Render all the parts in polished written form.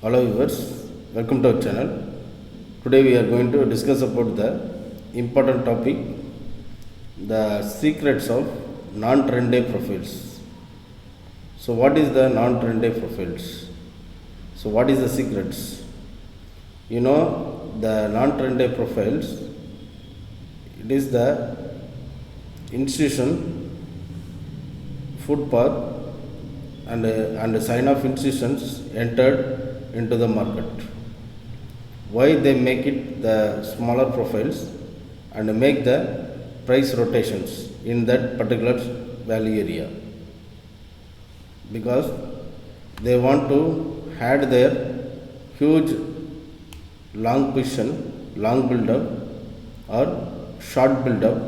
Hello viewers, welcome to our channel. Today we are going to discuss about the important topic, the secrets of non-trend-day profiles. So what is the non-trend-day profiles? So what is the secrets? You know, the non-trend-day profiles, it is the institution, footpath and a sign of institutions entered into the market. Why they make it the smaller profiles and make the price rotations in that particular value area? Because they want to add their huge long position, long build up or short build up.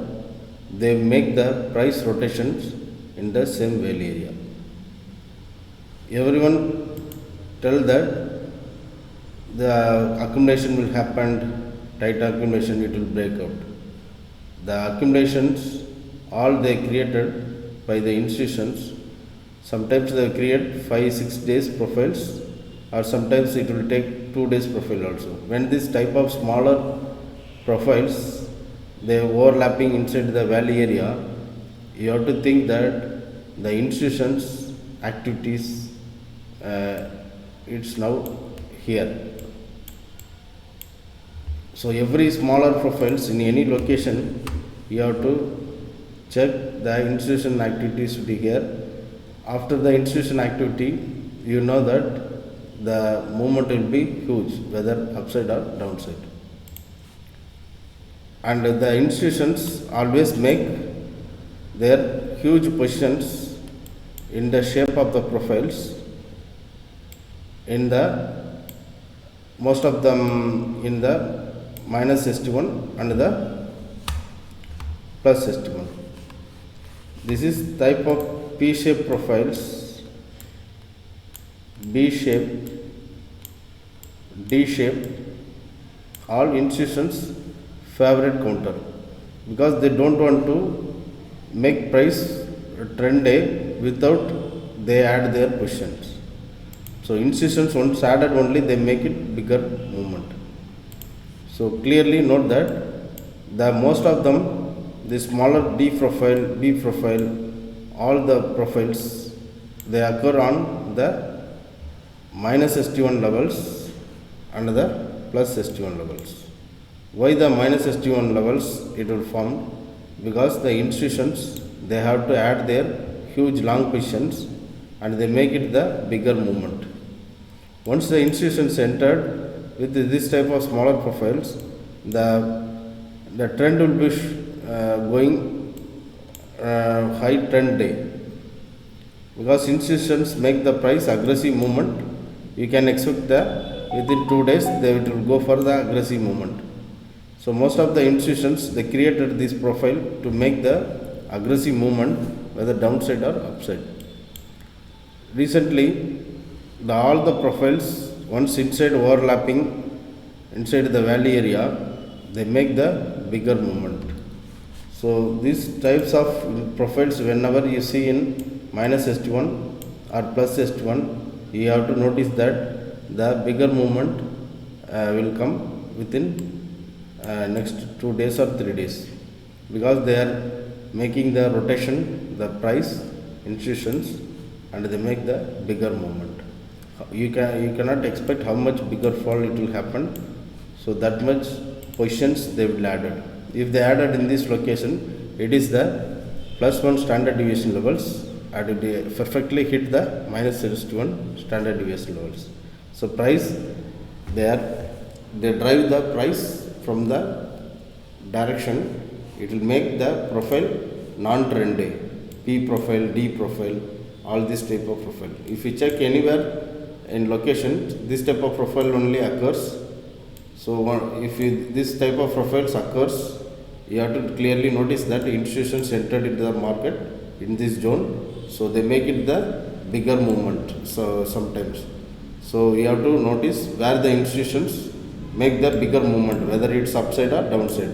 They make the price rotations in the same value area. Everyone tell that the accumulation will happen, tight accumulation, it will break out. The accumulations, all they created by the institutions, sometimes they create 5-6 days profiles, or sometimes it will take 2 days profile also. When this type of smaller profiles, they overlapping inside the valley area, you have to think that the institutions activities, it's now here. So every smaller profiles in any location, you have to check the institution activities to be here. After the institution activity, you know that the movement will be huge, whether upside or downside. And the institutions always make their huge positions in the shape of the profiles, in the most of them in the minus ST1 and the plus ST1. This is type of P-shape profiles, B-shape, D-shape, all institutions favorite counter, because they don't want to make price trend day without they add their positions. So institutions once added only they make it bigger movement. So clearly note that the most of them, the smaller D profile, B profile, all the profiles, they occur on the minus ST1 levels and the plus ST1 levels. Why the minus ST1 levels it will form? Because the institutions, they have to add their huge long positions and they make it the bigger movement. Once the institutions entered with this type of smaller profiles, the trend will be going high trend day. Because institutions make the price aggressive movement, you can expect that within 2 days they will go for the aggressive movement. So most of the institutions, they created this profile to make the aggressive movement, whether downside or upside. Recently, all the profiles, once inside overlapping inside the valley area, they make the bigger movement. So these types of profiles, whenever you see in minus ST1 or plus ST1, you have to notice that the bigger movement will come within next 2 days or 3 days, because they are making the rotation, the price institutions, and they make the bigger movement. You cannot expect how much bigger fall it will happen. So that much positions they will added. If they added in this location, it is the plus 1 standard deviation levels, and it perfectly hit the minus ST1 standard deviation levels. So price, they drive the price from the direction, it will make the profile non-trend day, P profile, D profile, all this type of profile. If you check anywhere in location, this type of profile only occurs. So if this type of profiles occurs, you have to clearly notice that institutions entered into the market in this zone, so they make it the bigger movement. So sometimes, so you have to notice where the institutions make the bigger movement, whether it's upside or downside.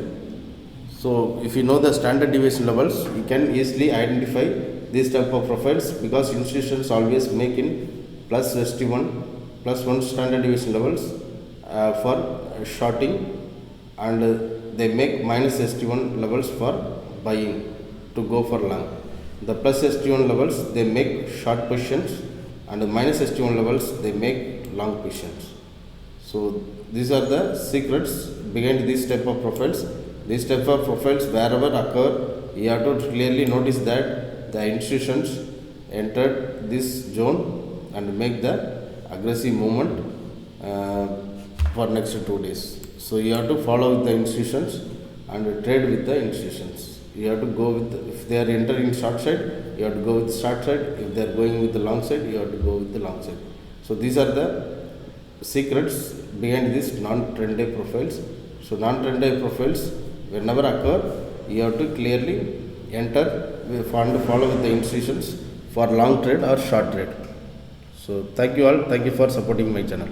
So if you know the standard deviation levels, you can easily identify these type of profiles, because institutions always make in plus ST1 plus 1 standard deviation levels for shorting, and they make minus ST1 levels for buying to go for long. The plus ST1 levels they make short positions, and the minus ST1 levels they make long positions. So these are the secrets behind this type of profiles. These type of profiles wherever occur, you have to clearly notice that the institutions entered this zone and make the aggressive movement for next 2 days. So you have to follow with the institutions and trade with the institutions. You have to go with if they are entering short side, you have to go with short side. If they are going with the long side, you have to go with the long side. So these are the secrets behind these non-trend day profiles. So non-trend day profiles whenever occur, you have to clearly enter and follow with the institutions for long trade or short trade. So thank you all. Thank you for supporting my channel.